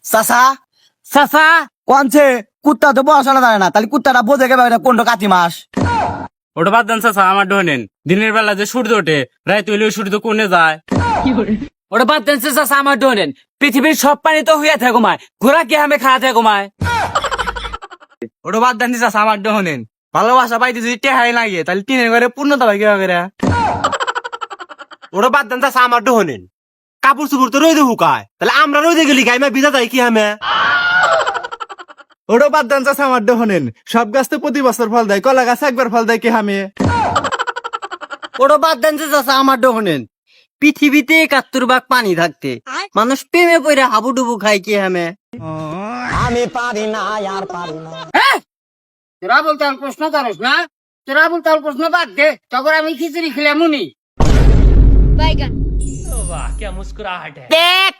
চাচা চাচা কোনছে কুত্তা তো বসানো যায় না, তাহলে কুত্তাটা বোঝে গেবে কোনটা কাতি মাস। ওটা বাদ দেন চাচা, আমার ডোনেন দিনের বেলা যে সূর্য ওঠে, রাত হইলে সূর্য কোনে যায়। ওটা বাদ দেন চাচা, আমার ডোনেন পৃথিবীর সব পানি তো হইয়া থাকে মায়, ঘোড়া কি আমি খাওয়া থাকে মায়। ওটা বাদ দেন চাচা, আমার ডহনেন ভালোবাসা পাইতে যদি টেহাই লাগে তাহলে টিনের ঘরে পূর্ণতা ভাই কিভাবে করে। ওটা বাদ দেন চাচা, আমার ডহনেন কাপড় চুপড় তো রইদে হুকায়, তাহলে আমরা রইদে গেলি গাইমা বিজা যাই কি আমি। ওটা বাদ দেন চাচা, আমার ডহনেন সব গাছ তো প্রতি বছর ফল দেয়, কলা গাছ একবার ফল দেয় কি হামে। ওটা বাদ দেন যে চাচা, আমার ডহনেন পৃথিবীতে 71 ভাগ পানি থাকতে মানুষ প্রেমে পড়ে হাবুডুবু খায় কি হামে। তোরা বলতে প্রশ্ন করস না, তোরা বলতে প্রশ্ন বাদ দে, তখন আমি খিচুড়ি খেলে মুনি। বাইগান। দেখ